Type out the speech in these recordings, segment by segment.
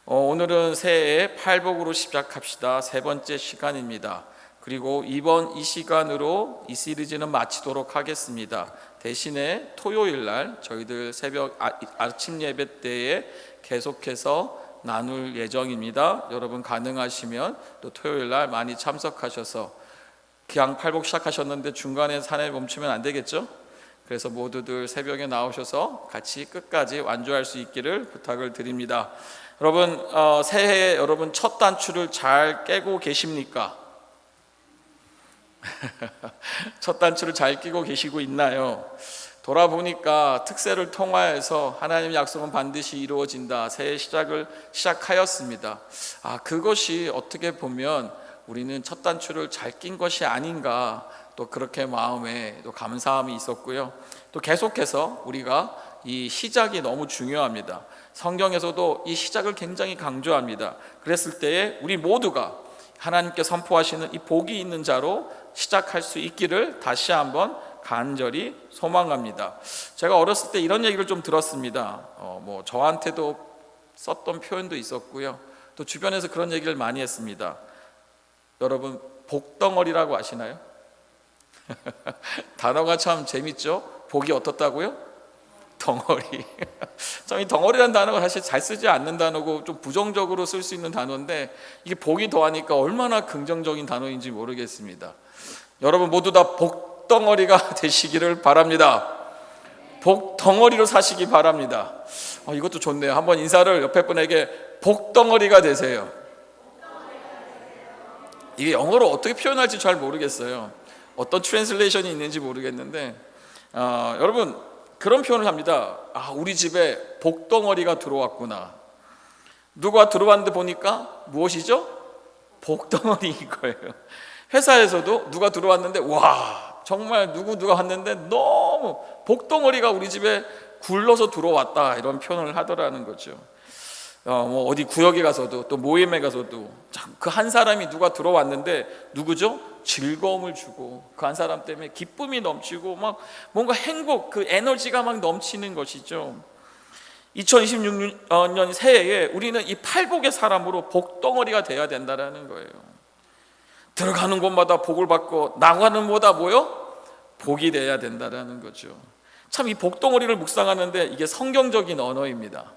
오늘은 새해 팔복으로 시작합시다. 세 번째 시간입니다. 그리고 이번 이 시간으로 이 시리즈는 마치도록 하겠습니다. 대신에 토요일 날 저희들 새벽 아침 예배 때에 계속해서 나눌 예정입니다. 여러분 가능하시면 또 토요일 날 많이 참석하셔서 그냥 팔복 시작하셨는데 중간에 산에 멈추면 안 되겠죠? 그래서 모두들 새벽에 나오셔서 같이 끝까지 완주할 수 있기를 부탁을 드립니다. 여러분 새해 여러분 첫 단추를 잘 깨고 계십니까? 첫 단추를 잘 끼고 계시고 있나요? 돌아보니까 특세를 통하여서 하나님의 약속은 반드시 이루어진다. 새해 시작을 시작하였습니다. 그것이 어떻게 보면 우리는 첫 단추를 잘 낀 것이 아닌가, 또 그렇게 마음에 또 감사함이 있었고요. 또 계속해서 우리가 이 시작이 너무 중요합니다. 성경에서도 이 시작을 굉장히 강조합니다. 그랬을 때에 우리 모두가 하나님께 선포하시는 이 복이 있는 자로 시작할 수 있기를 다시 한번 간절히 소망합니다. 제가 어렸을 때 이런 얘기를 좀 들었습니다. 저한테도 썼던 표현도 있었고요. 또 주변에서 그런 얘기를 많이 했습니다. 여러분 복덩어리라고 아시나요? 단어가 참 재밌죠? 복이 어떻다고요? 덩어리. 참 이 덩어리라는 단어가 사실 잘 쓰지 않는 단어고 좀 부정적으로 쓸 수 있는 단어인데 이게 복이 더하니까 얼마나 긍정적인 단어인지 모르겠습니다. 여러분 모두 다 복덩어리가 되시기를 바랍니다. 복덩어리로 사시기 바랍니다. 이것도 좋네요. 한번 인사를 옆에 분에게 복덩어리가 되세요. 이게 영어로 어떻게 표현할지 잘 모르겠어요. 어떤 트랜슬레이션이 있는지 모르겠는데 여러분 그런 표현을 합니다. 우리 집에 복덩어리가 들어왔구나. 누가 들어왔는데 보니까 무엇이죠? 복덩어리인 거예요. 회사에서도 누가 들어왔는데 와 정말 누가 왔는데 너무 복덩어리가 우리 집에 굴러서 들어왔다, 이런 표현을 하더라는 거죠. 어디 구역에 가서도 또 모임에 가서도 그 한 사람이 누가 들어왔는데 누구죠? 즐거움을 주고 그 한 사람 때문에 기쁨이 넘치고 막 뭔가 행복, 그 에너지가 막 넘치는 것이죠. 2026년 새해에 우리는 이 팔복의 사람으로 복덩어리가 돼야 된다는 거예요. 들어가는 곳마다 복을 받고 나가는 곳마다 복이 돼야 된다는 거죠. 참 이 복덩어리를 묵상하는데 이게 성경적인 언어입니다.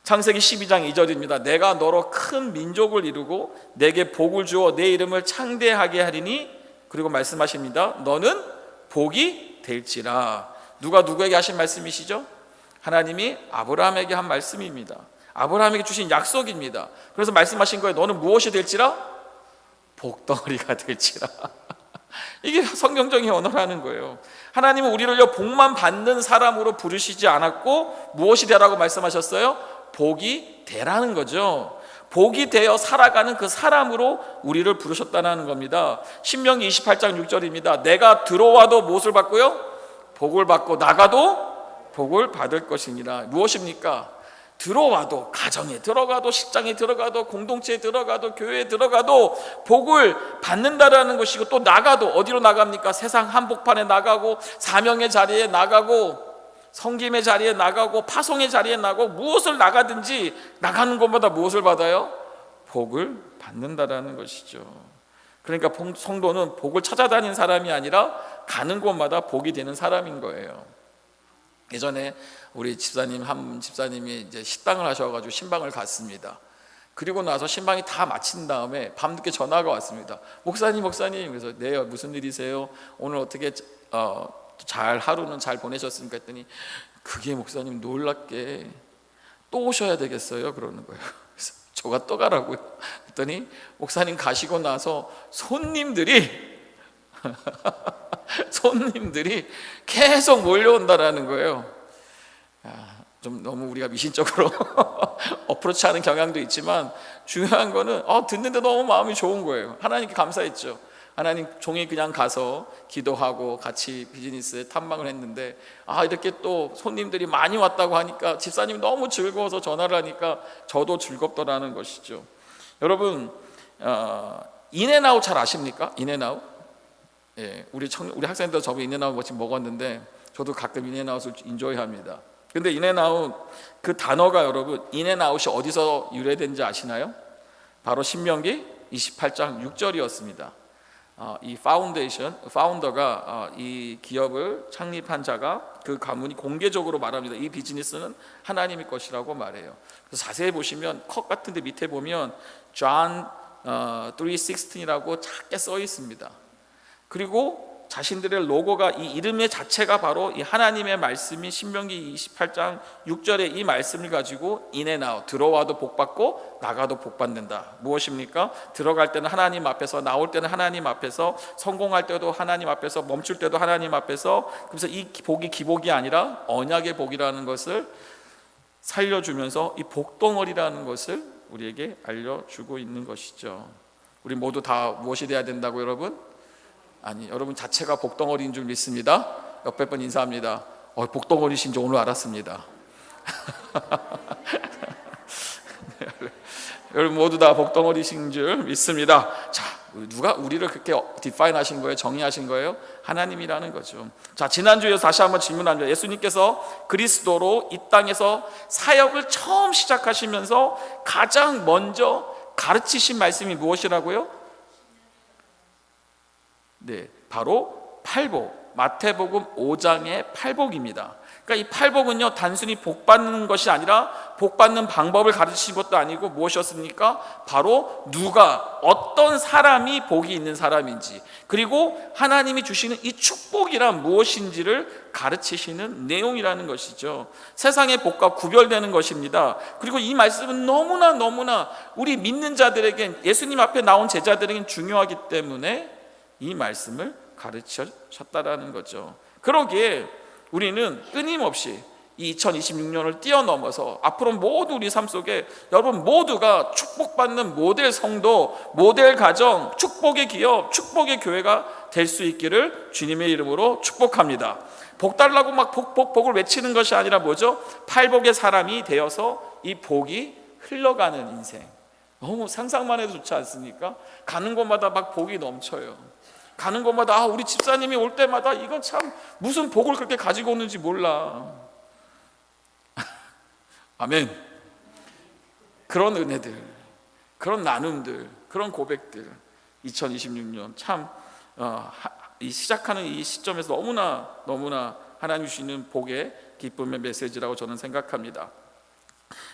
창세기 12장 2절입니다. 내가 너로 큰 민족을 이루고 내게 복을 주어 내 이름을 창대하게 하리니, 그리고 말씀하십니다. 너는 복이 될지라. 누가 누구에게 하신 말씀이시죠? 하나님이 아브라함에게 한 말씀입니다. 아브라함에게 주신 약속입니다. 그래서 말씀하신 거예요. 너는 무엇이 될지라? 복덩어리가 될지라. 이게 성경적인 언어라는 거예요. 하나님은 우리를요 복만 받는 사람으로 부르시지 않았고 무엇이 되라고 말씀하셨어요? 복이 되라는 거죠. 복이 되어 살아가는 그 사람으로 우리를 부르셨다는 겁니다. 신명기 28장 6절입니다. 내가 들어와도 무엇을 받고요? 복을 받고 나가도 복을 받을 것이니라. 무엇입니까? 들어와도, 가정에 들어가도, 직장에 들어가도, 공동체에 들어가도, 교회에 들어가도 복을 받는다라는 것이고, 또 나가도 어디로 나갑니까? 세상 한복판에 나가고, 사명의 자리에 나가고, 성김의 자리에 나가고, 파송의 자리에 나가고, 무엇을 나가든지 나가는 곳마다 무엇을 받아요? 복을 받는다라는 것이죠. 그러니까 성도는 복을 찾아다니는 사람이 아니라 가는 곳마다 복이 되는 사람인 거예요. 예전에 우리 한 집사님이 이제 식당을 하셔가지고 신방을 갔습니다. 그리고 나서 신방이 다 마친 다음에 밤늦게 전화가 왔습니다. 목사님. 그래서 네, 무슨 일이세요? 오늘 어떻게 잘 하루는 잘 보내셨습니까? 했더니 그게 목사님 놀랍게 또 오셔야 되겠어요, 그러는 거예요. 그래서 저가 또 가라고요. 그랬더니 목사님 가시고 나서 손님들이 계속 몰려온다라는 거예요. 좀 너무 우리가 미신적으로 어프로치하는 경향도 있지만 중요한 거는 듣는데 너무 마음이 좋은 거예요. 하나님께 감사했죠. 하나님 종이 그냥 가서 기도하고 같이 비즈니스에 탐방을 했는데 이렇게 또 손님들이 많이 왔다고 하니까 집사님이 너무 즐거워서 전화를 하니까 저도 즐겁더라는 것이죠. 여러분 인앤아웃 잘 아십니까? 인앤아웃? 예, 우리 학생들 저번 인앤아웃 지금 먹었는데 저도 가끔 인앤아웃을 인조이합니다. 근데 인앤아웃 그 단어가 여러분 인앤아웃이 어디서 유래된지 아시나요? 바로 신명기 28장 6절이었습니다. 이 파운더가 이 기업을 창립한 자가 그 가문이 공개적으로 말합니다. 이 비즈니스는 하나님의 것이라고 말해요. 그래서 자세히 보시면 컷 같은데 밑에 보면 John 3:16이라고 작게 써 있습니다. 그리고 자신들의 로고가 이 이름의 자체가 바로 이 하나님의 말씀이 신명기 28장 6절의 이 말씀을 가지고 인앤아웃, 들어와도 복받고 나가도 복받는다. 무엇입니까? 들어갈 때는 하나님 앞에서, 나올 때는 하나님 앞에서, 성공할 때도 하나님 앞에서, 멈출 때도 하나님 앞에서. 그래서 이 복이 기복이 아니라 언약의 복이라는 것을 살려주면서 이 복덩어리라는 것을 우리에게 알려주고 있는 것이죠. 우리 모두 다 무엇이 돼야 된다고 여러분? 아니, 여러분 자체가 복덩어리인 줄 믿습니다. 옆에 분 인사합니다. 복덩어리신 줄 오늘 알았습니다. 여러분 모두 다 복덩어리신 줄 믿습니다. 자, 누가 우리를 그렇게 디파인 하신 거예요? 정의하신 거예요? 하나님이라는 거죠. 자, 지난주에 다시 한번 질문합니다. 예수님께서 그리스도로 이 땅에서 사역을 처음 시작하시면서 가장 먼저 가르치신 말씀이 무엇이라고요? 네, 바로 팔복, 마태복음 5장의 팔복입니다. 그러니까 이 팔복은요 단순히 복 받는 것이 아니라 복 받는 방법을 가르치신 것도 아니고 무엇이었습니까? 바로 누가, 어떤 사람이 복이 있는 사람인지, 그리고 하나님이 주시는 이 축복이란 무엇인지를 가르치시는 내용이라는 것이죠. 세상의 복과 구별되는 것입니다. 그리고 이 말씀은 너무나 우리 믿는 자들에겐, 예수님 앞에 나온 제자들에겐 중요하기 때문에 이 말씀을 가르치셨다라는 거죠. 그러기에 우리는 끊임없이 이 2026년을 뛰어넘어서 앞으로 모두 우리 삶 속에 여러분 모두가 축복받는 모델 성도, 모델 가정, 축복의 기업, 축복의 교회가 될 수 있기를 주님의 이름으로 축복합니다. 복 달라고 막 복을 외치는 것이 아니라 뭐죠? 팔복의 사람이 되어서 이 복이 흘러가는 인생. 너무 상상만 해도 좋지 않습니까? 가는 곳마다 막 복이 넘쳐요. 가는 곳마다 우리 집사님이 올 때마다 이건 참 무슨 복을 그렇게 가지고 오는지 몰라. 아멘. 그런 은혜들, 그런 나눔들, 그런 고백들 2026년 참 시작하는 이 시점에서 너무나 하나님 주시는 복의 기쁨의 메시지라고 저는 생각합니다.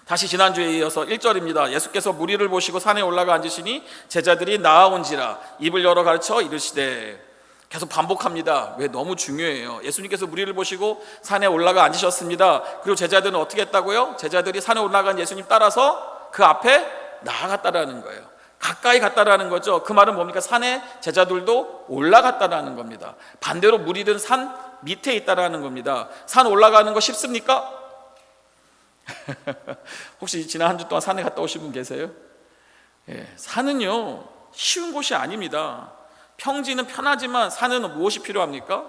다시 지난주에 이어서 1절입니다. 예수께서 무리를 보시고 산에 올라가 앉으시니 제자들이 나아온지라 입을 열어 가르쳐 이르시되. 계속 반복합니다. 왜? 너무 중요해요. 예수님께서 무리를 보시고 산에 올라가 앉으셨습니다. 그리고 제자들은 어떻게 했다고요? 제자들이 산에 올라간 예수님 따라서 그 앞에 나아갔다라는 거예요. 가까이 갔다라는 거죠. 그 말은 뭡니까? 산에 제자들도 올라갔다라는 겁니다. 반대로 무리들은 산 밑에 있다라는 겁니다. 산 올라가는 거 쉽습니까? 혹시 지난 한 주 동안 산에 갔다 오신 분 계세요? 산은요 쉬운 곳이 아닙니다. 평지는 편하지만 산은 무엇이 필요합니까?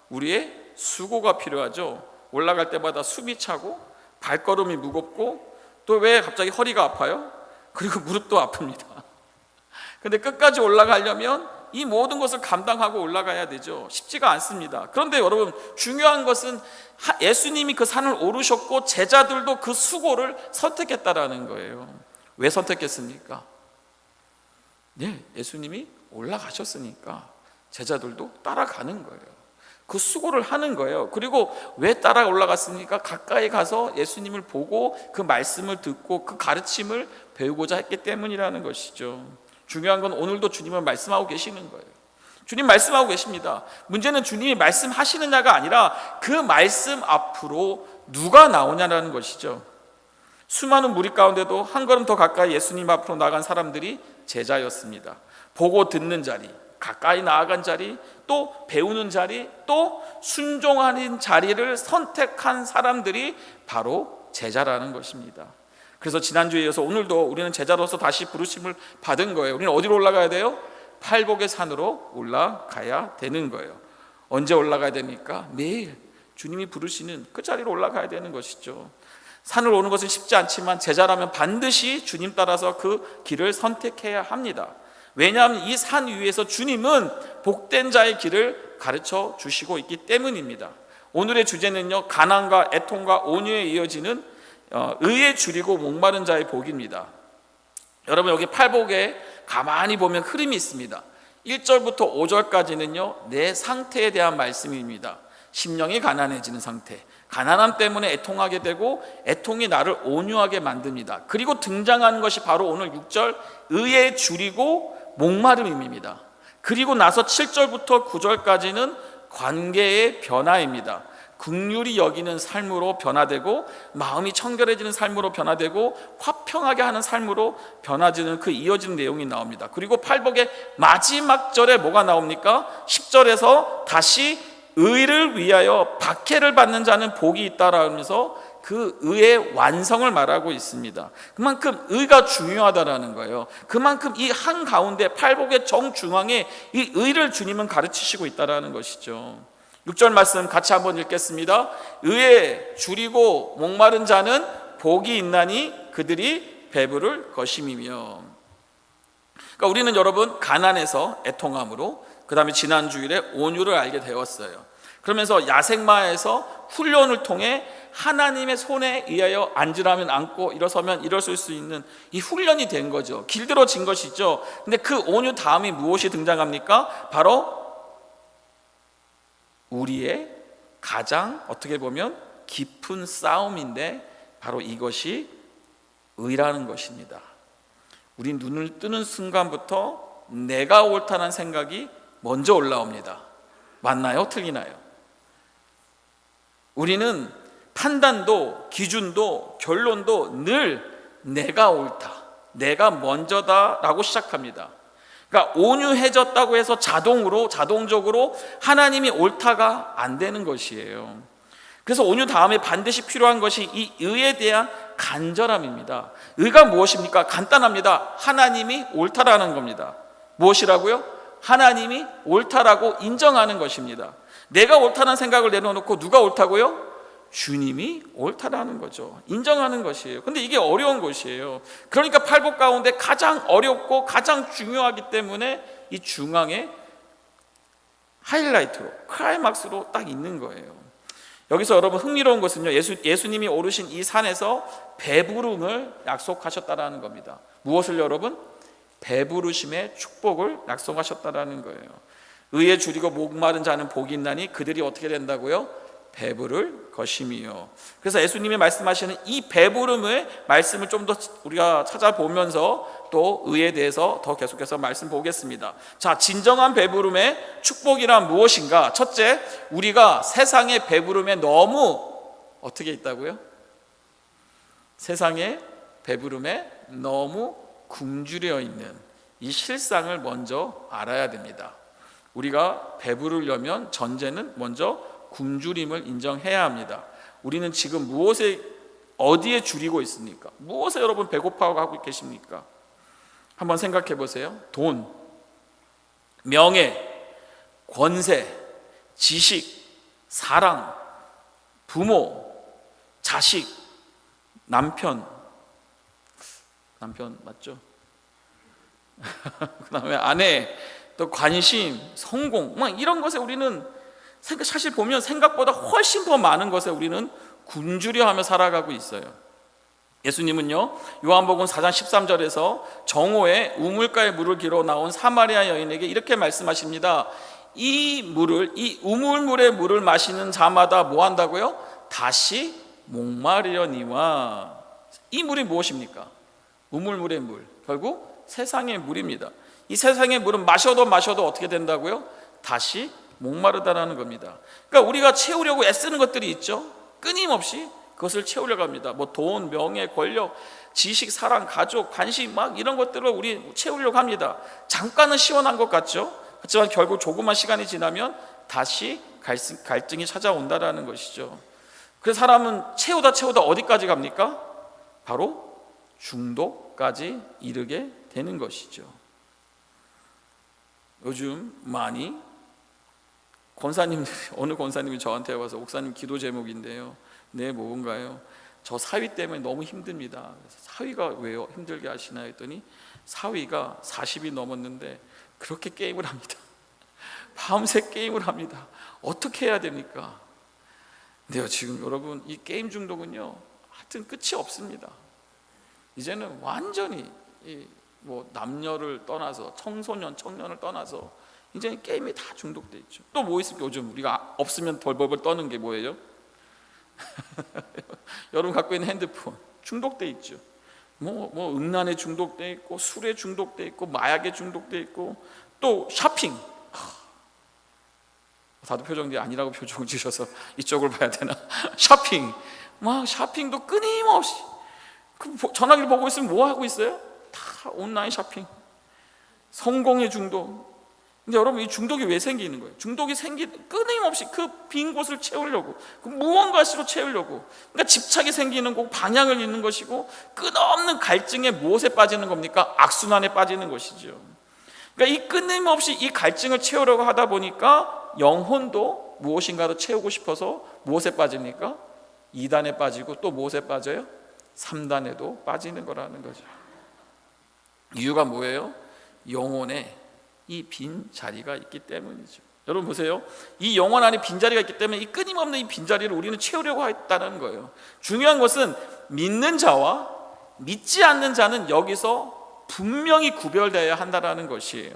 우리의 수고가 필요하죠. 올라갈 때마다 숨이 차고 발걸음이 무겁고 또 왜 갑자기 허리가 아파요? 그리고 무릎도 아픕니다. 근데 끝까지 올라가려면 이 모든 것을 감당하고 올라가야 되죠. 쉽지가 않습니다. 그런데 여러분 중요한 것은 예수님이 그 산을 오르셨고 제자들도 그 수고를 선택했다라는 거예요. 왜 선택했습니까? 네, 예수님이 올라가셨으니까 제자들도 따라가는 거예요. 그 수고를 하는 거예요. 그리고 왜 따라 올라갔습니까? 가까이 가서 예수님을 보고 그 말씀을 듣고 그 가르침을 배우고자 했기 때문이라는 것이죠. 중요한 건 오늘도 주님은 말씀하고 계시는 거예요. 주님 말씀하고 계십니다. 문제는 주님이 말씀하시느냐가 아니라 그 말씀 앞으로 누가 나오냐라는 것이죠. 수많은 무리 가운데도 한 걸음 더 가까이 예수님 앞으로 나간 사람들이 제자였습니다. 보고 듣는 자리, 가까이 나아간 자리, 또 배우는 자리, 또 순종하는 자리를 선택한 사람들이 바로 제자라는 것입니다. 그래서 지난주에 이어서 오늘도 우리는 제자로서 다시 부르심을 받은 거예요. 우리는 어디로 올라가야 돼요? 팔복의 산으로 올라가야 되는 거예요. 언제 올라가야 됩니까? 매일 주님이 부르시는 그 자리로 올라가야 되는 것이죠. 산을 오는 것은 쉽지 않지만 제자라면 반드시 주님 따라서 그 길을 선택해야 합니다. 왜냐하면 이 산 위에서 주님은 복된 자의 길을 가르쳐 주시고 있기 때문입니다. 오늘의 주제는요, 가난과 애통과 온유에 이어지는 의에 줄이고 목마른 자의 복입니다. 여러분, 여기 팔복에 가만히 보면 흐름이 있습니다. 1절부터 5절까지는요 내 상태에 대한 말씀입니다. 심령이 가난해지는 상태, 가난함 때문에 애통하게 되고 애통이 나를 온유하게 만듭니다. 그리고 등장하는 것이 바로 오늘 6절 의에 줄이고 목마름입니다. 그리고 나서 7절부터 9절까지는 관계의 변화입니다. 긍휼히 여기는 삶으로 변화되고 마음이 청결해지는 삶으로 변화되고 화평하게 하는 삶으로 변화지는 그 이어지는 내용이 나옵니다. 그리고 팔복의 마지막 절에 뭐가 나옵니까? 10절에서 다시 의를 위하여 박해를 받는 자는 복이 있다라면서 그 의의 완성을 말하고 있습니다. 그만큼 의가 중요하다라는 거예요. 그만큼 이 한가운데 팔복의 정중앙에 이 의를 주님은 가르치시고 있다라는 것이죠. 6절 말씀 같이 한번 읽겠습니다. 의에 줄이고 목마른 자는 복이 있나니 그들이 배부를 것임이며. 그러니까 우리는 여러분 가난에서 애통함으로, 그 다음에 지난 주일에 온유를 알게 되었어요. 그러면서 야생마에서 훈련을 통해 하나님의 손에 의하여 앉으라면 앉고 일어서면 일어설 수 있는 이 훈련이 된 거죠. 길들어진 것이죠. 근데 그 온유 다음이 무엇이 등장합니까? 바로 우리의 가장 어떻게 보면 깊은 싸움인데 바로 이것이 의라는 것입니다. 우리 눈을 뜨는 순간부터 내가 옳다는 생각이 먼저 올라옵니다. 맞나요? 틀리나요? 우리는 판단도 기준도 결론도 늘 내가 옳다, 내가 먼저다라고 시작합니다. 그러니까 온유해졌다고 해서 자동적으로 하나님이 옳다가 안 되는 것이에요. 그래서 온유 다음에 반드시 필요한 것이 이 의에 대한 간절함입니다. 의가 무엇입니까? 간단합니다. 하나님이 옳다라는 겁니다. 무엇이라고요? 하나님이 옳다라고 인정하는 것입니다. 내가 옳다는 생각을 내려놓고 누가 옳다고요? 주님이 옳다라는 거죠. 인정하는 것이에요. 근데 이게 어려운 것이에요. 그러니까 팔복 가운데 가장 어렵고 가장 중요하기 때문에 이 중앙에 하이라이트로, 클라이막스로 딱 있는 거예요. 여기서 여러분 흥미로운 것은요, 예수님이 오르신 이 산에서 배부름을 약속하셨다라는 겁니다. 무엇을 여러분? 배부르심의 축복을 약속하셨다라는 거예요. 의에 줄이고 목마른 자는 복이 있나니 그들이 어떻게 된다고요? 배부를 것임이요. 그래서 예수님이 말씀하시는 이 배부름의 말씀을 좀 더 우리가 찾아보면서 또 의에 대해서 더 계속해서 말씀 보겠습니다. 자, 진정한 배부름의 축복이란 무엇인가? 첫째, 우리가 세상의 배부름에 너무 어떻게 있다고요? 세상의 배부름에 너무 굶주려 있는 이 실상을 먼저 알아야 됩니다. 우리가 배부르려면 전제는 먼저 굶주림을 인정해야 합니다. 우리는 지금 어디에 줄이고 있습니까? 무엇에 여러분 배고파하고 계십니까? 한번 생각해 보세요. 돈, 명예, 권세, 지식, 사랑, 부모, 자식, 남편 맞죠? 그 다음에 아내, 또 관심, 성공, 막 이런 것에 우리는 사실 보면 생각보다 훨씬 더 많은 것에 우리는 굶주려 하며 살아가고 있어요. 예수님은요, 요한복음 4장 13절에서 정오에 우물가에 물을 길어 나온 사마리아 여인에게 이렇게 말씀하십니다. 이 우물물의 물을 마시는 자마다 뭐 한다고요? 다시 목마르려니와. 이 물이 무엇입니까? 우물물의 물, 결국 세상의 물입니다. 이 세상의 물은 마셔도 어떻게 된다고요? 다시 목마르다라는 겁니다. 그러니까 우리가 채우려고 애쓰는 것들이 있죠. 끊임없이 그것을 채우려고 합니다. 뭐 돈, 명예, 권력, 지식, 사랑, 가족, 관심 막 이런 것들을 우리 채우려고 합니다. 잠깐은 시원한 것 같죠. 하지만 결국 조그만 시간이 지나면 다시 갈등이 찾아온다라는 것이죠. 그래서 사람은 채우다 어디까지 갑니까? 바로 중독까지 이르게 되는 것이죠. 요즘 많이 어느 권사님이 저한테 와서 목사님 기도 제목인데요, 네 뭔가요? 저 사위 때문에 너무 힘듭니다. 그래서 사위가 왜요? 힘들게 하시나 했더니 사위가 40이 넘었는데 그렇게 게임을 합니다. 밤새 게임을 합니다. 어떻게 해야 됩니까? 근데요, 지금 여러분, 이 게임 중독은요, 하여튼 끝이 없습니다. 이제는 완전히 뭐 남녀를 떠나서 청소년, 청년을 떠나서 이제는 게임에 다 중독돼 있죠. 또 뭐 있을까? 요즘 우리가 없으면 벌벌벌 떠는 게 뭐예요? 여러분 갖고 있는 핸드폰 중독돼 있죠. 뭐 음란에 중독돼 있고, 술에 중독돼 있고, 마약에 중독돼 있고, 또 쇼핑. 다들 표정이 아니라고 표정 지셔서 이쪽을 봐야 되나? 쇼핑, 막 쇼핑도 끊임없이. 전화기를 보고 있으면 뭐 하고 있어요? 다 온라인 쇼핑. 성공의 중독. 근데 여러분, 이 중독이 왜 생기는 거예요? 중독이 끊임없이 그 빈 곳을 채우려고, 그 무언가로 채우려고. 그러니까 집착이 생기는 거고, 방향을 잃는 것이고, 끝없는 갈증에 무엇에 빠지는 겁니까? 악순환에 빠지는 것이죠. 그러니까 이 끊임없이 이 갈증을 채우려고 하다 보니까 영혼도 무엇인가로 채우고 싶어서 무엇에 빠집니까? 2단에 빠지고, 또 무엇에 빠져요? 3단에도 빠지는 거라는 거죠. 이유가 뭐예요? 영혼에 이 빈 자리가 있기 때문이죠. 여러분 보세요. 이 영혼 안에 빈 자리가 있기 때문에 이 끊임없는 이 빈 자리를 우리는 채우려고 했다는 거예요. 중요한 것은 믿는 자와 믿지 않는 자는 여기서 분명히 구별되어야 한다는 것이에요.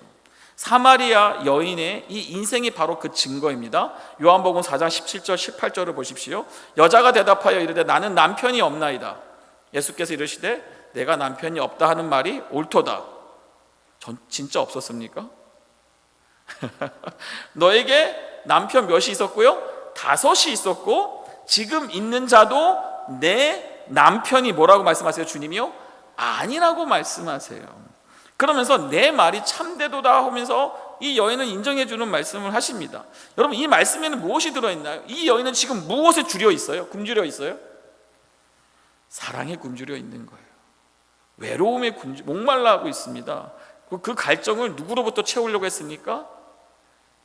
사마리아 여인의 이 인생이 바로 그 증거입니다. 요한복음 4장 17절 18절을 보십시오. 여자가 대답하여 이르되 나는 남편이 없나이다. 예수께서 이르시되 내가 남편이 없다 하는 말이 옳도다. 진짜 없었습니까? 너에게 남편 몇이 있었고요? 5이 있었고, 지금 있는 자도 내 남편이 뭐라고 말씀하세요? 주님이요? 아니라고 말씀하세요. 그러면서 내 말이 참되도다 하면서 이 여인은 인정해 주는 말씀을 하십니다. 여러분, 이 말씀에는 무엇이 들어있나요? 이 여인은 지금 무엇에 줄여 있어요? 굶주려 있어요? 사랑에 굶주려 있는 거예요. 외로움에 목말라 하고 있습니다. 그 갈증을 누구로부터 채우려고 했습니까?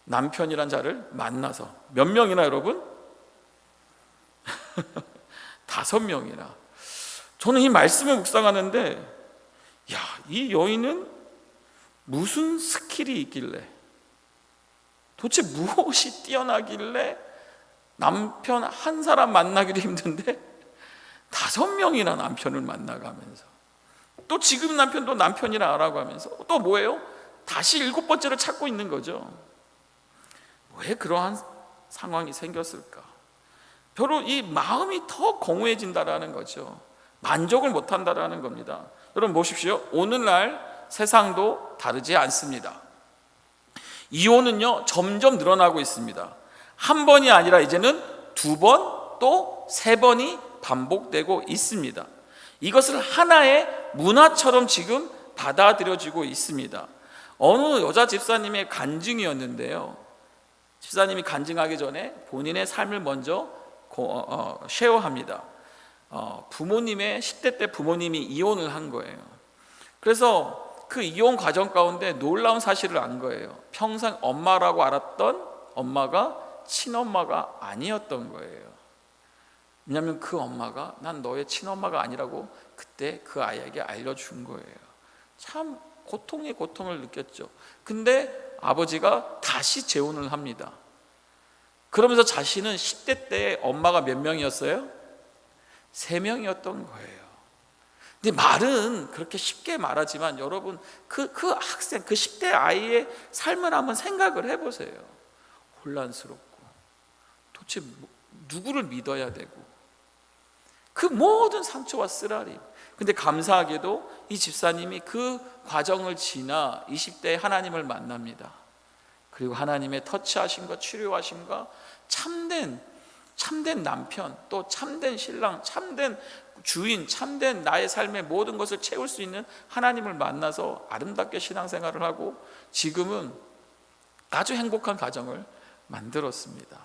남편이란 자를 만나서. 몇 명이나 여러분? 5명이나. 저는 이 말씀을 묵상하는데, 야, 이 여인은 무슨 스킬이 있길래, 도대체 무엇이 뛰어나길래 남편 한 사람 만나기도 힘든데 5명이나 남편을 만나가면서, 또 지금 남편도 남편이라 하라고 하면서 또 뭐예요? 다시 7번째를 찾고 있는 거죠. 왜 그러한 상황이 생겼을까? 별로 이 마음이 더 공허해진다라는 거죠. 만족을 못한다라는 겁니다. 여러분 보십시오. 오늘날 세상도 다르지 않습니다. 이혼은요 점점 늘어나고 있습니다. 한 번이 아니라 이제는 2번, 또 3번이 반복되고 있습니다. 이것을 하나의 문화처럼 지금 받아들여지고 있습니다. 어느 여자 집사님의 간증이었는데요, 집사님이 간증하기 전에 본인의 삶을 먼저 쉐어합니다. 부모님의 10대 때 부모님이 이혼을 한 거예요. 그래서 그 이혼 과정 가운데 놀라운 사실을 안 거예요. 평생 엄마라고 알았던 엄마가 친엄마가 아니었던 거예요. 왜냐하면 그 엄마가 난 너의 친엄마가 아니라고 그때 그 아이에게 알려준 거예요. 참 고통의 고통을 느꼈죠. 근데 아버지가 다시 재혼을 합니다. 그러면서 자신은 10대 때 엄마가 몇 명이었어요? 3명이었던 거예요. 근데 말은 그렇게 쉽게 말하지만 여러분, 그 학생, 그 10대 아이의 삶을 한번 생각을 해보세요. 혼란스럽고, 도대체 누구를 믿어야 되고, 그 모든 상처와 쓰라림. 근데 감사하게도 이 집사님이 그 과정을 지나 20대에 하나님을 만납니다. 그리고 하나님의 터치하심과 치료하심과 참된 남편, 또 참된 신랑, 참된 주인, 참된 나의 삶의 모든 것을 채울 수 있는 하나님을 만나서 아름답게 신앙생활을 하고 지금은 아주 행복한 가정을 만들었습니다.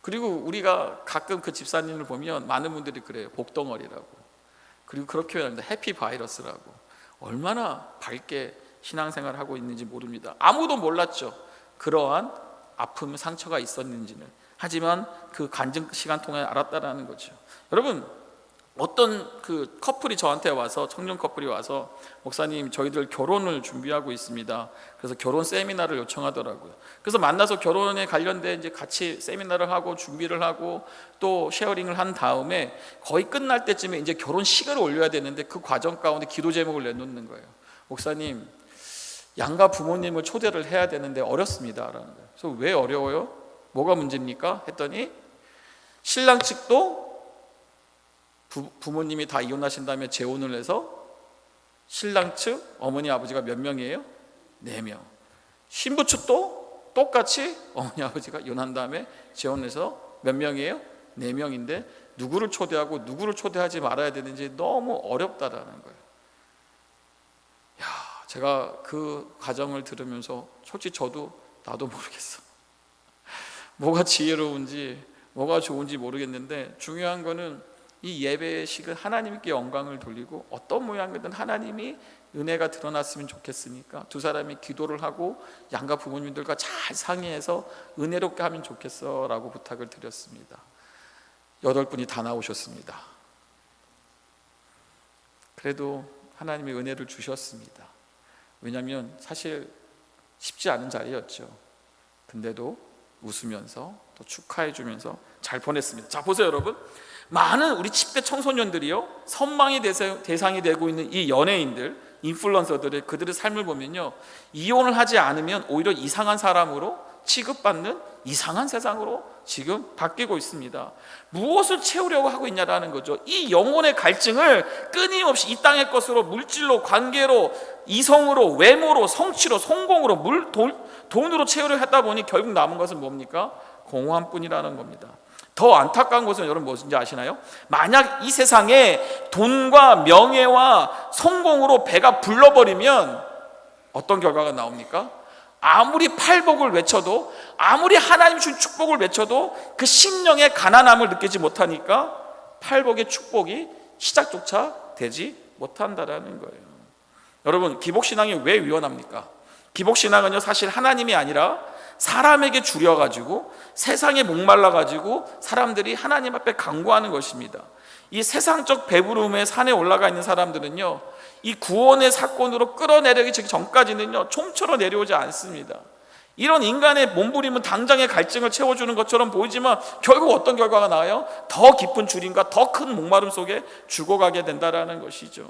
그리고 우리가 가끔 그 집사님을 보면 많은 분들이 그래요. 복덩어리라고. 그리고 그렇게 표현합니다. 해피 바이러스라고. 얼마나 밝게 신앙생활을 하고 있는지 모릅니다. 아무도 몰랐죠. 그러한 아픔, 상처가 있었는지는. 하지만 그 간증 시간 통해 알았다라는 거죠. 여러분, 어떤 그 커플이 저한테 와서, 청년 커플이 와서, 목사님 저희들 결혼을 준비하고 있습니다. 그래서 결혼 세미나를 요청하더라고요. 그래서 만나서 결혼에 관련된 이제 같이 세미나를 하고 준비를 하고 또 쉐어링을 한 다음에 거의 끝날 때쯤에 이제 결혼식을 올려야 되는데 그 과정 가운데 기도 제목을 내놓는 거예요. 목사님, 양가 부모님을 초대를 해야 되는데 어렵습니다 라는 거예요. 그래서 왜 어려워요? 뭐가 문제입니까? 했더니 신랑 측도 부모님이 다 이혼하신 다음에 재혼을 해서 신랑 측 어머니 아버지가 몇 명이에요? 4명. 신부 측도 똑같이 어머니 아버지가 이혼한 다음에 재혼해서 몇 명이에요? 4명인데 누구를 초대하고 누구를 초대하지 말아야 되는지 너무 어렵다라는 거예요. 야, 제가 그 과정을 들으면서 솔직히 저도 나도 모르겠어. 뭐가 지혜로운지 뭐가 좋은지 모르겠는데 중요한 거는 이 예배식은 하나님께 영광을 돌리고 어떤 모양이든 하나님이 은혜가 드러났으면 좋겠으니까 두 사람이 기도를 하고 양가 부모님들과 잘 상의해서 은혜롭게 하면 좋겠어 라고 부탁을 드렸습니다. 8분이 다 나오셨습니다. 그래도 하나님이 은혜를 주셨습니다. 왜냐하면 사실 쉽지 않은 자리였죠. 근데도 웃으면서 또 축하해 주면서 잘 보냈습니다. 자, 보세요 여러분, 많은 우리 10대 청소년들이요, 선망의 대상이 되고 있는 이 연예인들, 인플루언서들의 그들의 삶을 보면요, 이혼을 하지 않으면 오히려 이상한 사람으로 취급받는 이상한 세상으로 지금 바뀌고 있습니다. 무엇을 채우려고 하고 있냐라는 거죠. 이 영혼의 갈증을 끊임없이 이 땅의 것으로, 물질로, 관계로, 이성으로, 외모로, 성취로, 성공으로, 돈으로 채우려 하다 보니 결국 남은 것은 뭡니까? 공허함뿐이라는 겁니다. 더 안타까운 것은 여러분 무엇인지 아시나요? 만약 이 세상에 돈과 명예와 성공으로 배가 불러버리면 어떤 결과가 나옵니까? 아무리 팔복을 외쳐도, 아무리 하나님 준 축복을 외쳐도 그 심령의 가난함을 느끼지 못하니까 팔복의 축복이 시작조차 되지 못한다라는 거예요. 여러분, 기복신앙이 왜 위험합니까? 기복신앙은요, 사실 하나님이 아니라 사람에게 줄여가지고 세상에 목말라가지고 사람들이 하나님 앞에 간구하는 것입니다. 이 세상적 배부름의 산에 올라가 있는 사람들은요, 이 구원의 사건으로 끌어내리기 전까지는요 좀처럼 내려오지 않습니다. 이런 인간의 몸부림은 당장의 갈증을 채워주는 것처럼 보이지만 결국 어떤 결과가 나와요? 더 깊은 주림과 더 큰 목마름 속에 죽어가게 된다라는 것이죠.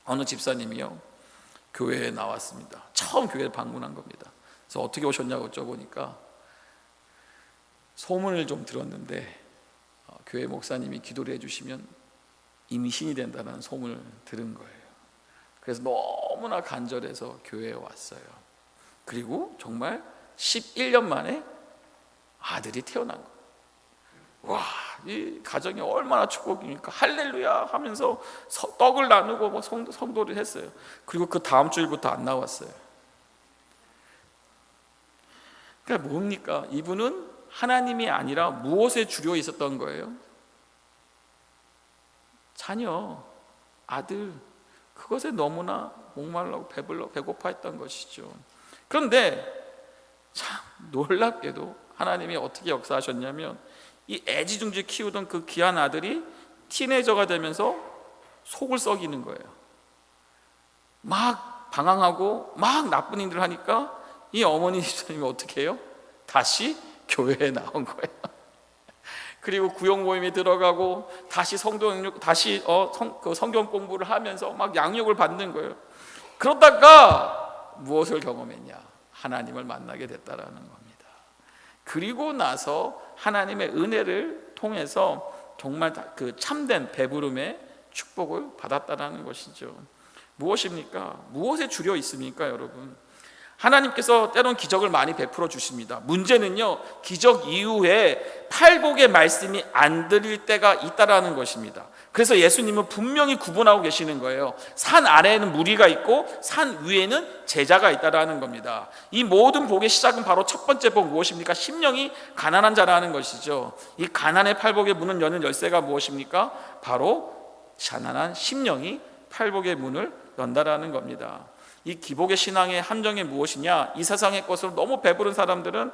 어느 집사님이요, 교회에 나왔습니다. 처음 교회를 방문한 겁니다. 그래서 어떻게 오셨냐고 여쭤보니까 소문을 좀 들었는데 교회 목사님이 기도를 해주시면 임신이 된다는 소문을 들은 거예요. 그래서 너무나 간절해서 교회에 왔어요. 그리고 정말 11년 만에 아들이 태어난 거예요. 와, 이 가정이 얼마나 축복입니까? 할렐루야 하면서 떡을 나누고 뭐 성도를 했어요. 그리고 그 다음 주일부터 안 나왔어요. 그러니까 뭡니까? 이분은 하나님이 아니라 무엇에 주려 있었던 거예요? 자녀, 아들, 그것에 너무나 목말라고 배고파했던 것이죠. 그런데 참 놀랍게도 하나님이 어떻게 역사하셨냐면 이 애지중지 키우던 그 귀한 아들이 티네이저가 되면서 속을 썩이는 거예요. 막 방황하고 막 나쁜 일을 하니까 이 어머니 집사님이 어떻게 해요? 다시 교회에 나온 거예요. 그리고 구역 모임에 들어가고 다시 성경 공부를 하면서 막 양육을 받는 거예요. 그러다가 무엇을 경험했냐? 하나님을 만나게 됐다라는 겁니다. 그리고 나서 하나님의 은혜를 통해서 정말 그 참된 배부름의 축복을 받았다라는 것이죠. 무엇입니까? 무엇에 주려 있습니까, 여러분? 하나님께서 때론 기적을 많이 베풀어 주십니다. 문제는요, 기적 이후에 팔복의 말씀이 안 들릴 때가 있다라는 것입니다. 그래서 예수님은 분명히 구분하고 계시는 거예요. 산 아래에는 무리가 있고 산 위에는 제자가 있다라는 겁니다. 이 모든 복의 시작은 바로 첫 번째 복 무엇입니까? 심령이 가난한 자라는 것이죠. 이 가난의 팔복의 문을 여는 열쇠가 무엇입니까? 바로 가난한 심령이 팔복의 문을 연다라는 겁니다. 이 기복의 신앙의 함정이 무엇이냐? 이 세상의 것으로 너무 배부른 사람들은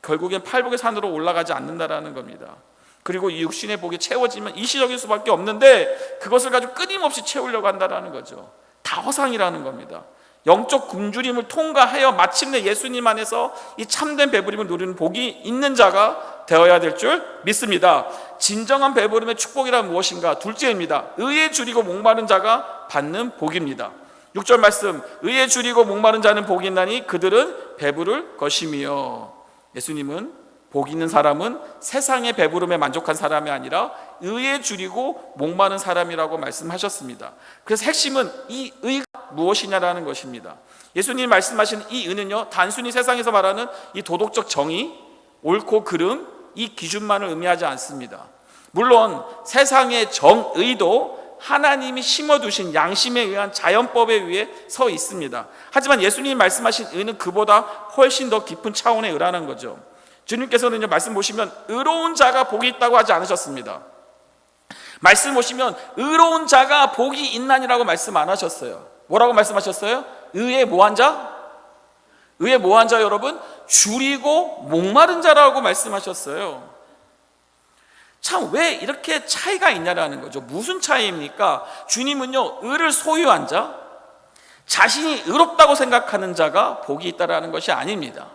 결국엔 팔복의 산으로 올라가지 않는다라는 겁니다. 그리고 이 육신의 복이 채워지면 일시적일 수밖에 없는데 그것을 가지고 끊임없이 채우려고 한다는 거죠. 다 허상이라는 겁니다. 영적 굶주림을 통과하여 마침내 예수님 안에서 이 참된 배부림을 누리는 복이 있는 자가 되어야 될 줄 믿습니다. 진정한 배부름의 축복이란 무엇인가? 둘째입니다. 의에 줄이고 목마른 자가 받는 복입니다. 6절 말씀, 의에 줄이고 목마른 자는 복이 있나니 그들은 배부를 것이며. 예수님은 복 있는 사람은 세상의 배부름에 만족한 사람이 아니라 의에 줄이고 목마른 사람이라고 말씀하셨습니다. 그래서 핵심은 이 의가 무엇이냐라는 것입니다. 예수님이 말씀하신 이 의는요, 단순히 세상에서 말하는 이 도덕적 정의, 옳고 그름, 이 기준만을 의미하지 않습니다. 물론 세상의 정의도 하나님이 심어두신 양심에 의한 자연법에 의해 서 있습니다. 하지만 예수님이 말씀하신 의는 그보다 훨씬 더 깊은 차원의 의라는 거죠. 주님께서는 말씀 보시면 의로운 자가 복이 있다고 하지 않으셨습니다. 말씀 보시면 의로운 자가 복이 있나니라고 말씀 안 하셨어요. 뭐라고 말씀하셨어요? 의에 뭐한 자? 의에 뭐한 자 여러분? 줄이고 목마른 자라고 말씀하셨어요. 참 왜 이렇게 차이가 있냐라는 거죠. 무슨 차이입니까? 주님은요, 의를 소유한 자, 자신이 의롭다고 생각하는 자가 복이 있다라는 것이 아닙니다.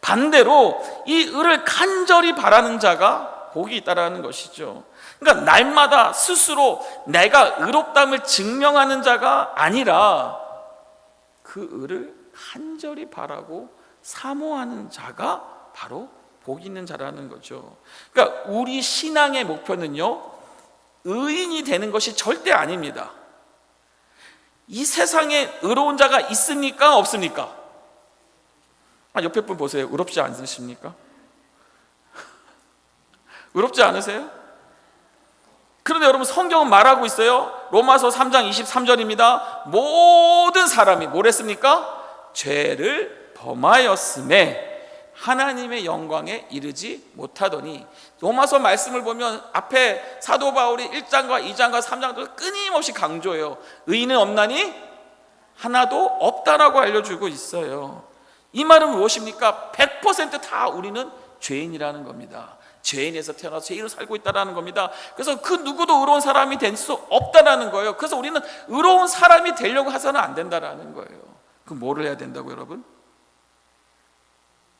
반대로 이 의를 간절히 바라는 자가 복이 있다라는 것이죠. 그러니까 날마다 스스로 내가 의롭다함을 증명하는 자가 아니라 그 의를 간절히 바라고 사모하는 자가 바로 복이 있는 자라는 거죠. 그러니까 우리 신앙의 목표는요, 의인이 되는 것이 절대 아닙니다. 이 세상에 의로운 자가 있습니까? 없습니까? 옆에 분 보세요. 의롭지 않으십니까? 의롭지 않으세요? 그런데 여러분, 성경은 말하고 있어요. 로마서 3장 23절입니다. 모든 사람이 뭘 했습니까? 죄를 범하였음에 하나님의 영광에 이르지 못하더니. 로마서 말씀을 보면 앞에 사도 바울이 1장과 2장과 3장도 끊임없이 강조해요. 의인은 없나니 하나도 없다라고 알려주고 있어요. 이 말은 무엇입니까? 100% 다 우리는 죄인이라는 겁니다. 죄인에서 태어나서 죄인으로 살고 있다는 겁니다. 그래서 그 누구도 의로운 사람이 될 수 없다는 거예요. 그래서 우리는 의로운 사람이 되려고 해서는 안 된다는 거예요. 그럼 뭐를 해야 된다고 여러분?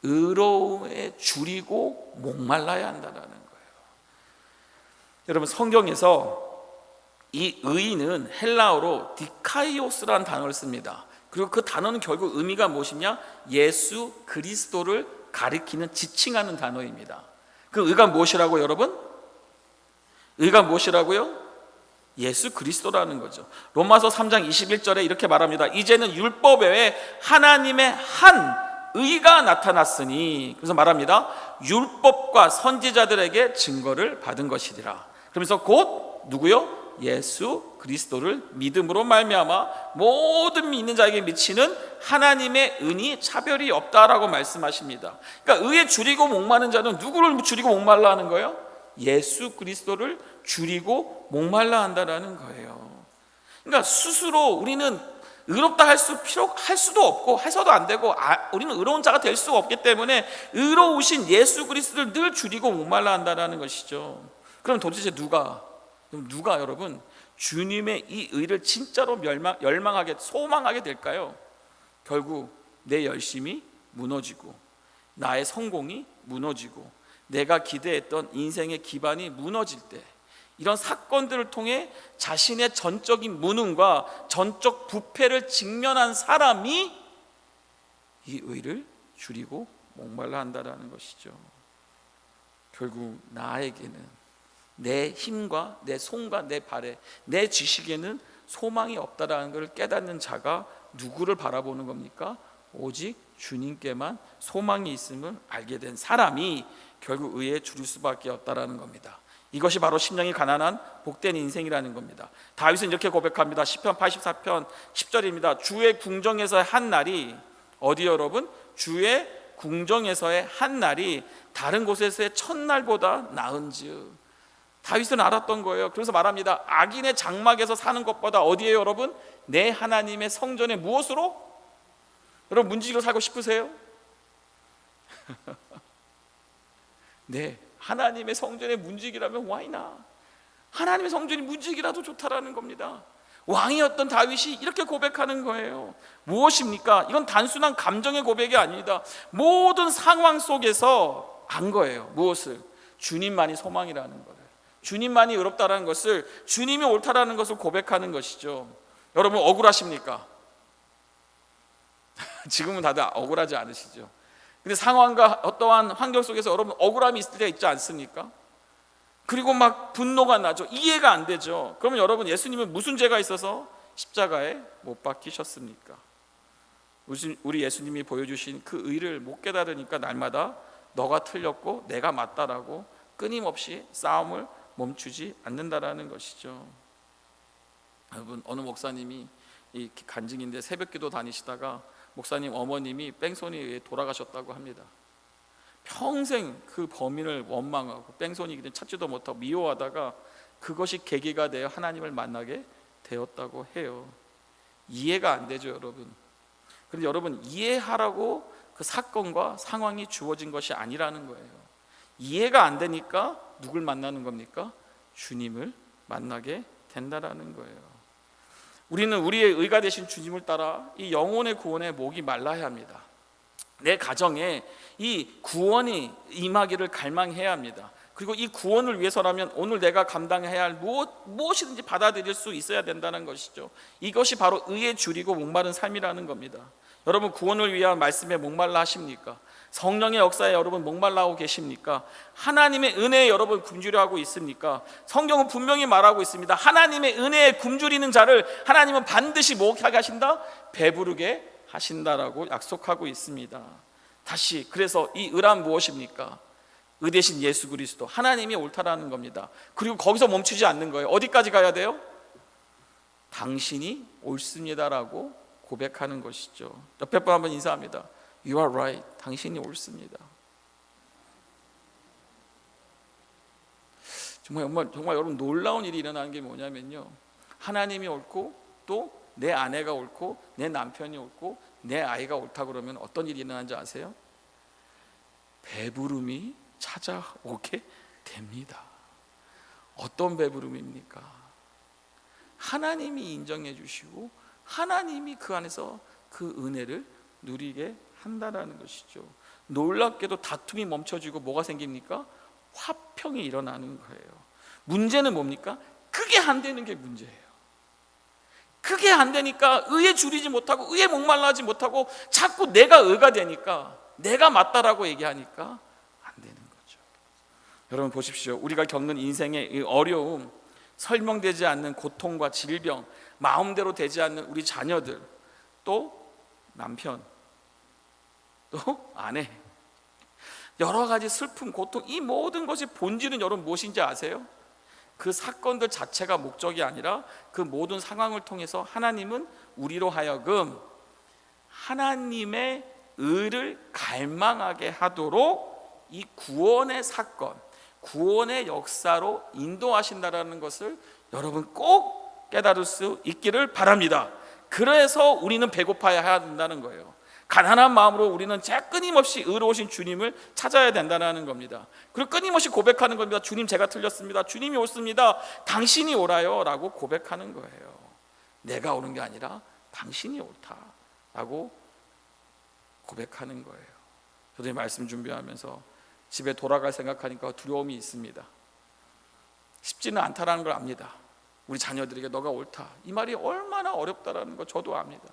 의로움에 줄이고 목말라야 한다는 거예요. 여러분, 성경에서 이 의인은 헬라어로 디카이오스라는 단어를 씁니다. 그리고 그 단어는 결국 의미가 무엇이냐? 예수 그리스도를 가리키는, 지칭하는 단어입니다. 그 의가 무엇이라고 여러분? 의가 무엇이라고요? 예수 그리스도라는 거죠. 로마서 3장 21절에 이렇게 말합니다. 이제는 율법 외에 하나님의 한 의가 나타났으니, 그래서 말합니다. 율법과 선지자들에게 증거를 받은 것이리라. 그러면서 곧 누구요? 예수 그리스도를 믿음으로 말미암아 모든 믿는 자에게 미치는 하나님의 은이 차별이 없다라고 말씀하십니다. 그러니까 의에 줄이고 목마른 자는 누구를 줄이고 목말라 하는 거예요? 예수 그리스도를 줄이고 목말라 한다라는 거예요. 그러니까 스스로 우리는 의롭다 할 수도 없고 해서도 안 되고, 우리는 의로운 자가 될 수가 없기 때문에 의로우신 예수 그리스도를 늘 줄이고 목말라 한다라는 것이죠. 그럼 도대체 누가 여러분 주님의 이 의를 진짜로 열망하게, 소망하게 될까요? 결국 내 열심이 무너지고 나의 성공이 무너지고 내가 기대했던 인생의 기반이 무너질 때, 이런 사건들을 통해 자신의 전적인 무능과 전적 부패를 직면한 사람이 이 의를 줄이고 목말라 한다는 것이죠. 결국 나에게는 내 힘과 내 손과 내 발에, 내 지식에는 소망이 없다라는 것을 깨닫는 자가 누구를 바라보는 겁니까? 오직 주님께만 소망이 있음을 알게 된 사람이 결국 의에 줄일 수밖에 없다라는 겁니다. 이것이 바로 심령이 가난한 복된 인생이라는 겁니다. 다윗은 이렇게 고백합니다. 시편 84편 10절입니다. 주의 궁정에서의 한 날이, 어디 여러분? 주의 궁정에서의 한 날이 다른 곳에서의 첫날보다 나은즉. 다윗은 알았던 거예요. 그래서 말합니다. 악인의 장막에서 사는 것보다 어디에요 여러분? 내 하나님의 성전에 무엇으로? 여러분 문지기로 살고 싶으세요? 네, 하나님의 성전의 문지기라면 와이나, 하나님의 성전이 문지기라도 좋다라는 겁니다. 왕이었던 다윗이 이렇게 고백하는 거예요. 무엇입니까? 이건 단순한 감정의 고백이 아닙니다. 모든 상황 속에서 안 거예요. 무엇을? 주님만이 소망이라는 거를, 주님만이 의롭다라는 것을, 주님이 옳다라는 것을 고백하는 것이죠. 여러분 억울하십니까? 지금은 다들 억울하지 않으시죠? 근데 상황과 어떠한 환경 속에서 여러분 억울함이 있을 때가 있지 않습니까? 그리고 막 분노가 나죠. 이해가 안 되죠. 그러면 여러분, 예수님은 무슨 죄가 있어서 십자가에 못 박히셨습니까? 우리 예수님이 보여주신 그 의를 못 깨달으니까 날마다 너가 틀렸고 내가 맞다라고 끊임없이 싸움을 멈추지 않는다라는 것이죠. 여러분, 어느 목사님이 이 간증인데 새벽기도 다니시다가 목사님 어머님이 뺑소니에 의해 돌아가셨다고 합니다. 평생 그 범인을 원망하고 뺑소니 찾지도 못하고 미워하다가 그것이 계기가 되어 하나님을 만나게 되었다고 해요. 이해가 안 되죠, 여러분. 그런데 여러분, 이해하라고 그 사건과 상황이 주어진 것이 아니라는 거예요. 이해가 안 되니까 누굴 만나는 겁니까? 주님을 만나게 된다라는 거예요. 우리는 우리의 의가 되신 주님을 따라 이 영혼의 구원에 목이 말라야 합니다. 내 가정에 이 구원이 임하기를 갈망해야 합니다. 그리고 이 구원을 위해서라면 오늘 내가 감당해야 할 무엇이든지 받아들일 수 있어야 된다는 것이죠. 이것이 바로 의에 줄이고 목마른 삶이라는 겁니다. 여러분, 구원을 위한 말씀에 목말라 하십니까? 성령의 역사에 여러분 목말라 하고 계십니까? 하나님의 은혜에 여러분 굶주려 하고 있습니까? 성경은 분명히 말하고 있습니다. 하나님의 은혜에 굶주리는 자를 하나님은 반드시 뭐하게 하신다? 배부르게 하신다라고 약속하고 있습니다. 다시, 그래서 이 의란 무엇입니까? 의 대신 예수 그리스도, 하나님이 옳다라는 겁니다. 그리고 거기서 멈추지 않는 거예요. 어디까지 가야 돼요? 당신이 옳습니다라고 고백하는 것이죠. 옆에 분 한번 인사합니다. You are right. 당신이 옳습니다. 정말 여러분, 놀라운 일이 일어나는 게 뭐냐면요, 하나님이 옳고 또 내 아내가 옳고 내 남편이 옳고 내 아이가 옳다 그러면 어떤 일이 일어나는지 아세요? 배부름이 찾아오게 됩니다. 어떤 배부름입니까? 하나님이 인정해 주시고 하나님이 그 안에서 그 은혜를 누리게 한다라는 것이죠. 놀랍게도 다툼이 멈춰지고 뭐가 생깁니까? 화평이 일어나는 거예요. 문제는 뭡니까? 그게 안 되는 게 문제예요. 그게 안 되니까 의에 줄이지 못하고 의에 목말라하지 못하고 자꾸 내가 의가 되니까, 내가 맞다라고 얘기하니까 안 되는 거죠. 여러분 보십시오. 우리가 겪는 인생의 이 어려움, 설명되지 않는 고통과 질병, 마음대로 되지 않는 우리 자녀들, 또 남편, 또 아내, 여러 가지 슬픔, 고통, 이 모든 것이 본질은 여러분 무엇인지 아세요? 그 사건들 자체가 목적이 아니라 그 모든 상황을 통해서 하나님은 우리로 하여금 하나님의 의를 갈망하게 하도록 이 구원의 사건, 구원의 역사로 인도하신다라는 것을 여러분 꼭 깨달을 수 있기를 바랍니다. 그래서 우리는 배고파야 된다는 거예요. 가난한 마음으로 우리는 끊임없이 의로우신 주님을 찾아야 된다는 겁니다. 그리고 끊임없이 고백하는 겁니다. 주님, 제가 틀렸습니다. 주님이 옳습니다. 당신이 옳아요 라고 고백하는 거예요. 내가 옳은 게 아니라 당신이 옳다라고 고백하는 거예요. 저도 이 말씀 준비하면서 집에 돌아갈 생각하니까 두려움이 있습니다. 쉽지는 않다라는 걸 압니다. 우리 자녀들에게 너가 옳다, 이 말이 얼마나 어렵다라는 거 저도 압니다.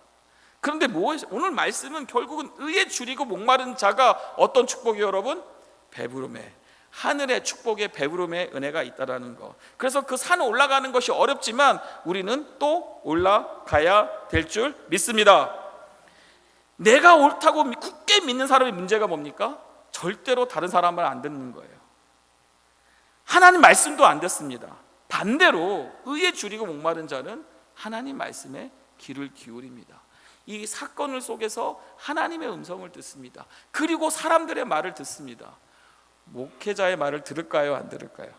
그런데 오늘 말씀은 결국은 의에 줄이고 목마른 자가 어떤 축복이 여러분? 배부름에, 하늘의 축복의 배부름의 은혜가 있다라는 거. 그래서 그 산 올라가는 것이 어렵지만 우리는 또 올라가야 될 줄 믿습니다. 내가 옳다고 굳게 믿는 사람의 문제가 뭡니까? 절대로 다른 사람 말 안 듣는 거예요. 하나님 말씀도 안 듣습니다. 반대로 의에 줄이고 목마른 자는 하나님 말씀에 귀를 기울입니다. 이 사건을 속에서 하나님의 음성을 듣습니다. 그리고 사람들의 말을 듣습니다. 목회자의 말을 들을까요? 안 들을까요?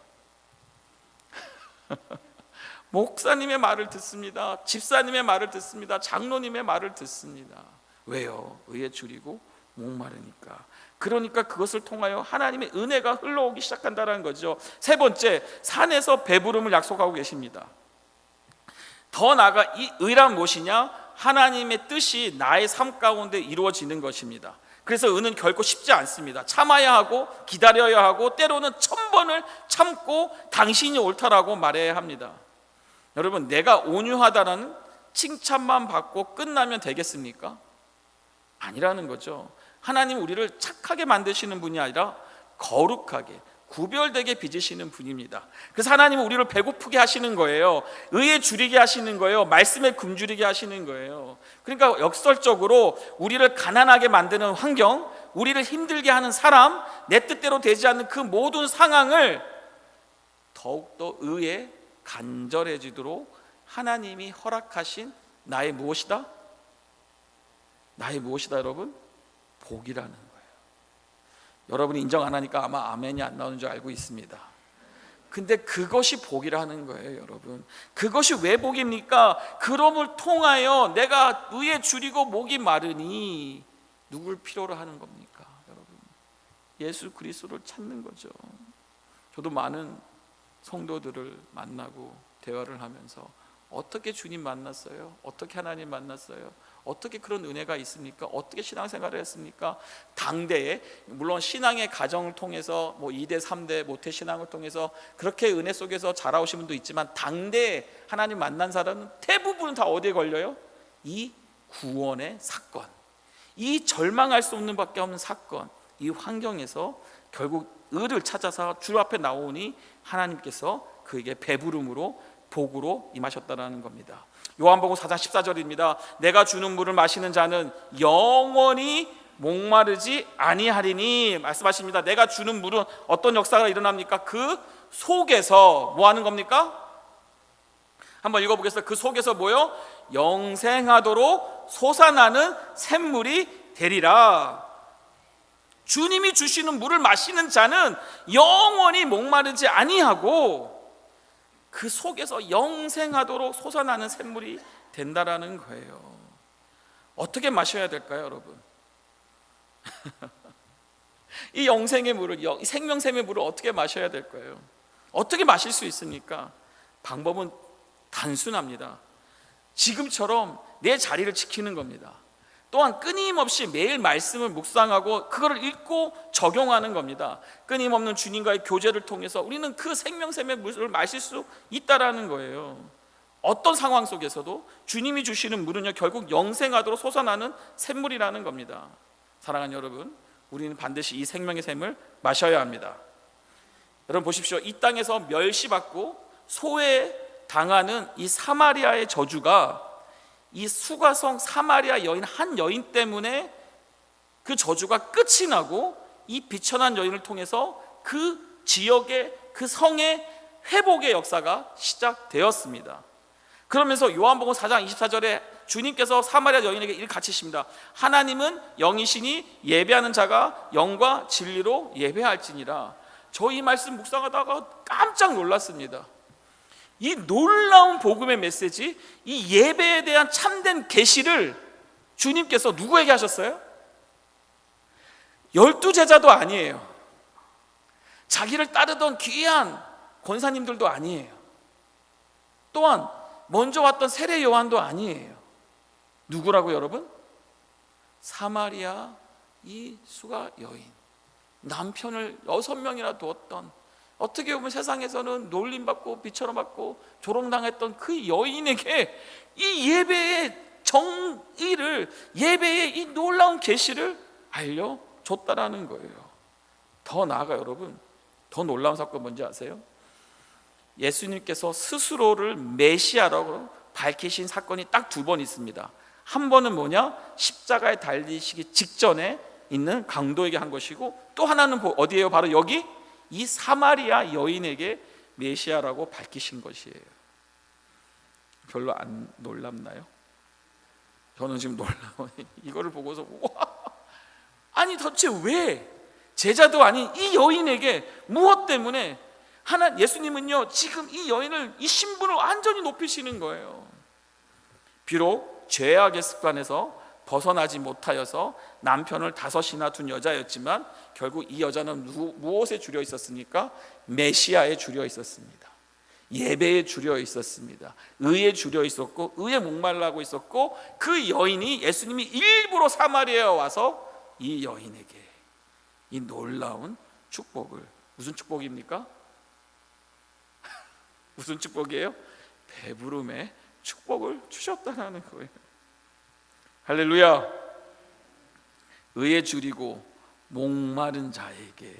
목사님의 말을 듣습니다. 집사님의 말을 듣습니다. 장로님의 말을 듣습니다. 왜요? 의에 줄이고 목마르니까. 그러니까 그것을 통하여 하나님의 은혜가 흘러오기 시작한다는 거죠. 세 번째, 산에서 배부름을 약속하고 계십니다. 더 나아가 이 의란 무엇이냐? 하나님의 뜻이 나의 삶 가운데 이루어지는 것입니다. 그래서 은은 결코 쉽지 않습니다. 참아야 하고 기다려야 하고 때로는 1000번을 참고 당신이 옳다라고 말해야 합니다. 여러분, 내가 온유하다는 칭찬만 받고 끝나면 되겠습니까? 아니라는 거죠. 하나님 우리를 착하게 만드시는 분이 아니라 거룩하게 구별되게 빚으시는 분입니다. 그래서 하나님은 우리를 배고프게 하시는 거예요. 의에 줄이게 하시는 거예요. 말씀에 굶주리게 하시는 거예요. 그러니까 역설적으로 우리를 가난하게 만드는 환경, 우리를 힘들게 하는 사람, 내 뜻대로 되지 않는 그 모든 상황을 더욱더 의에 간절해지도록 하나님이 허락하신 나의 무엇이다? 나의 무엇이다 여러분? 복이라는 거예요. 여러분이 인정 안 하니까 아마 아멘이 안 나오는 줄 알고 있습니다. 근데 그것이 복이라는 거예요, 여러분. 그것이 왜 복입니까? 그럼을 통하여 내가 의에 줄이고 목이 마르니 누굴 필요로 하는 겁니까, 여러분? 예수 그리스도를 찾는 거죠. 저도 많은 성도들을 만나고 대화를 하면서 어떻게 주님 만났어요? 어떻게 하나님 만났어요? 어떻게 그런 은혜가 있습니까? 어떻게 신앙생활을 했습니까? 당대에 물론 신앙의 가정을 통해서 뭐 2대 3대 모태신앙을 통해서 그렇게 은혜 속에서 자라오신 분도 있지만 당대에 하나님 만난 사람은 대부분 다 어디에 걸려요? 이 구원의 사건, 이 절망할 수 없는 밖에 없는 사건, 이 환경에서 결국 의를 찾아서 주 앞에 나오니 하나님께서 그에게 배부름으로 복으로 임하셨다라는 겁니다. 요한복음 4장 14절입니다. 내가 주는 물을 마시는 자는 영원히 목마르지 아니하리니 말씀하십니다. 내가 주는 물은 어떤 역사가 일어납니까? 그 속에서 뭐 하는 겁니까? 한번 읽어보겠습니다. 그 속에서 뭐요? 영생하도록 솟아나는 샘물이 되리라. 주님이 주시는 물을 마시는 자는 영원히 목마르지 아니하고 그 속에서 영생하도록 솟아나는 샘물이 된다라는 거예요. 어떻게 마셔야 될까요, 여러분? 이 영생의 물을, 이 생명샘의 물을 어떻게 마셔야 될까요? 어떻게 마실 수 있습니까? 방법은 단순합니다. 지금처럼 내 자리를 지키는 겁니다. 또한 끊임없이 매일 말씀을 묵상하고 그걸 읽고 적용하는 겁니다. 끊임없는 주님과의 교제를 통해서 우리는 그 생명샘의 물을 마실 수 있다라는 거예요. 어떤 상황 속에서도 주님이 주시는 물은요 결국 영생하도록 솟아나는 샘물이라는 겁니다. 사랑하는 여러분, 우리는 반드시 이 생명의 샘을 마셔야 합니다. 여러분 보십시오. 이 땅에서 멸시받고 소외당하는 이 사마리아의 저주가 이 수가성 사마리아 여인 한 여인 때문에 그 저주가 끝이 나고 이 비천한 여인을 통해서 그 지역의 그 성의 회복의 역사가 시작되었습니다. 그러면서 요한복음 4장 24절에 주님께서 사마리아 여인에게 이렇게 가르치십니다. 하나님은 영이시니 예배하는 자가 영과 진리로 예배할지니라. 저 이 말씀 묵상하다가 깜짝 놀랐습니다. 이 놀라운 복음의 메시지, 이 예배에 대한 참된 계시를 주님께서 누구에게 하셨어요? 12제자도 아니에요. 자기를 따르던 귀한 권사님들도 아니에요. 또한 먼저 왔던 세례 요한도 아니에요. 누구라고 여러분? 사마리아 이 수가 여인, 남편을 6명이나 두었던, 어떻게 보면 세상에서는 놀림받고 비천어받고 조롱당했던 그 여인에게 이 예배의 정의를, 예배의 이 놀라운 계시를 알려줬다라는 거예요. 더 나아가 여러분, 더 놀라운 사건 뭔지 아세요? 예수님께서 스스로를 메시아라고 밝히신 사건이 딱 2번 있습니다. 한 번은 뭐냐? 십자가에 달리시기 직전에 있는 강도에게 한 것이고, 또 하나는 어디예요? 바로 여기 이 사마리아 여인에게 메시아라고 밝히신 것이에요. 별로 안 놀랍나요? 저는 지금 놀라워. 이거를 보고서 와, 아니 도대체 왜 제자도 아닌 이 여인에게 무엇 때문에 예수님은요 지금 이 여인을, 이 신분을 완전히 높이시는 거예요. 비록 죄악의 습관에서 벗어나지 못하여서 남편을 5이나 둔 여자였지만 결국 이 여자는 무엇에 주려 있었습니까? 메시아에 주려 있었습니다. 예배에 주려 있었습니다. 의에 주려 있었고 의에 목말라고 있었고, 그 여인이 예수님이 일부러 사마리아에 와서 이 여인에게 이 놀라운 축복을, 무슨 축복입니까? 무슨 축복이에요? 배부름의 축복을 주셨다는 거예요. 할렐루야. 의에 줄이고 목마른 자에게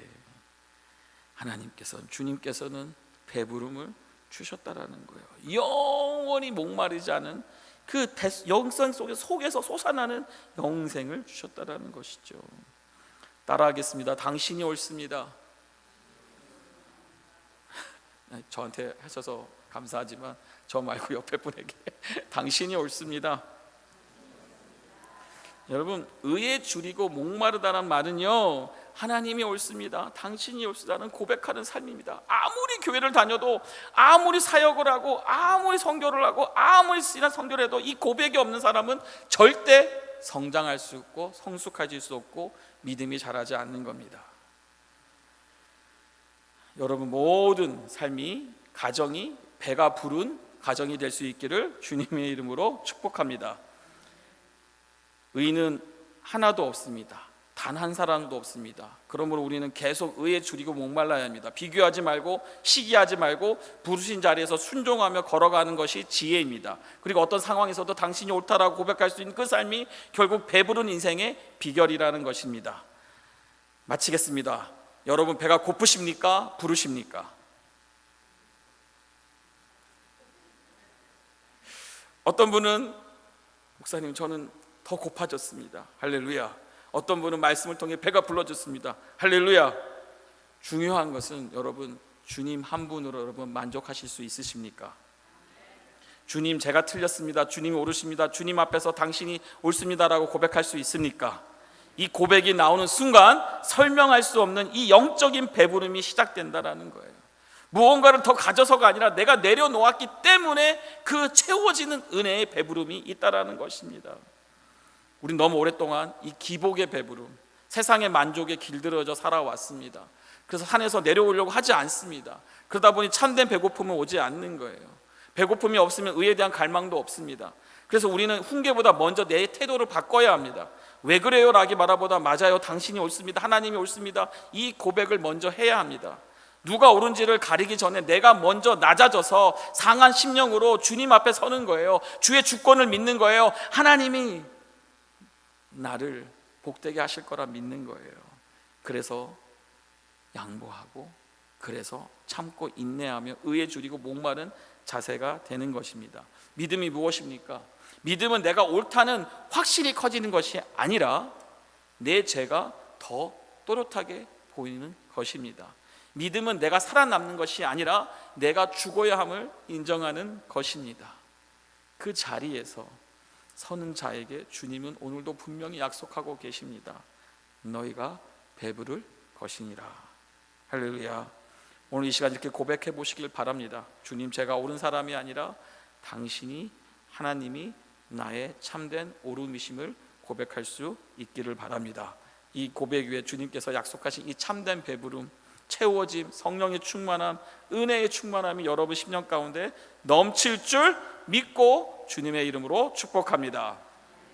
하나님께서는, 주님께서는 배부름을 주셨다라는 거예요. 영원히 목마르지 않은 그 영생 속에서 솟아나는 영생을 주셨다라는 것이죠. 따라하겠습니다. 당신이 옳습니다. 저한테 하셔서 감사하지만 저 말고 옆에 분에게 당신이 옳습니다. 여러분, 의에 줄이고 목마르다는 말은요, 하나님이 옳습니다, 당신이 옳습니다는 고백하는 삶입니다. 아무리 교회를 다녀도, 아무리 사역을 하고, 아무리 선교를 하고, 아무리 신앙 선교를 해도 이 고백이 없는 사람은 절대 성장할 수 없고 성숙해질 수 없고 믿음이 자라지 않는 겁니다. 여러분 모든 삶이, 가정이 배가 부른 가정이 될 수 있기를 주님의 이름으로 축복합니다. 의는 하나도 없습니다. 단 한 사람도 없습니다. 그러므로 우리는 계속 의에 줄이고 목말라야 합니다. 비교하지 말고 시기하지 말고 부르신 자리에서 순종하며 걸어가는 것이 지혜입니다. 그리고 어떤 상황에서도 당신이 옳다라고 고백할 수 있는 그 삶이 결국 배부른 인생의 비결이라는 것입니다. 마치겠습니다. 여러분 배가 고프십니까? 부르십니까? 어떤 분은 목사님 저는 더 고파졌습니다. 할렐루야. 어떤 분은 말씀을 통해 배가 불러졌습니다. 할렐루야. 중요한 것은 여러분, 주님 한 분으로 여러분 만족하실 수 있으십니까? 주님 제가 틀렸습니다, 주님이 옳으십니다, 주님 앞에서 당신이 옳습니다라고 고백할 수 있습니까? 이 고백이 나오는 순간 설명할 수 없는 이 영적인 배부름이 시작된다라는 거예요. 무언가를 더 가져서가 아니라 내가 내려놓았기 때문에 그 채워지는 은혜의 배부름이 있다라는 것입니다. 우린 너무 오랫동안 이 기복의 배부름, 세상의 만족에 길들여져 살아왔습니다. 그래서 산에서 내려오려고 하지 않습니다. 그러다 보니 참된 배고픔은 오지 않는 거예요. 배고픔이 없으면 의에 대한 갈망도 없습니다. 그래서 우리는 훈계보다 먼저 내 태도를 바꿔야 합니다. 왜 그래요? 라기 말하보다 맞아요, 당신이 옳습니다, 하나님이 옳습니다, 이 고백을 먼저 해야 합니다. 누가 옳은지를 가리기 전에 내가 먼저 낮아져서 상한 심령으로 주님 앞에 서는 거예요. 주의 주권을 믿는 거예요. 하나님이 나를 복되게 하실 거라 믿는 거예요. 그래서 양보하고, 그래서 참고 인내하며 의에 줄이고 목마른 자세가 되는 것입니다. 믿음이 무엇입니까? 믿음은 내가 옳다는 확실히 커지는 것이 아니라 내 죄가 더 또렷하게 보이는 것입니다. 믿음은 내가 살아남는 것이 아니라 내가 죽어야 함을 인정하는 것입니다. 그 자리에서 서는 자에게 주님은 오늘도 분명히 약속하고 계십니다. 너희가 배부를 것이니라. 할렐루야. 오늘 이 시간 이렇게 고백해 보시길 바랍니다. 주님, 제가 옳은 사람이 아니라 당신이, 하나님이 나의 참된 옳음이심을 고백할 수 있기를 바랍니다. 이 고백 위에 주님께서 약속하신 이 참된 배부름, 채워짐, 성령의 충만함, 은혜의 충만함이 여러분 심령 가운데 넘칠 줄 믿고 주님의 이름으로 축복합니다.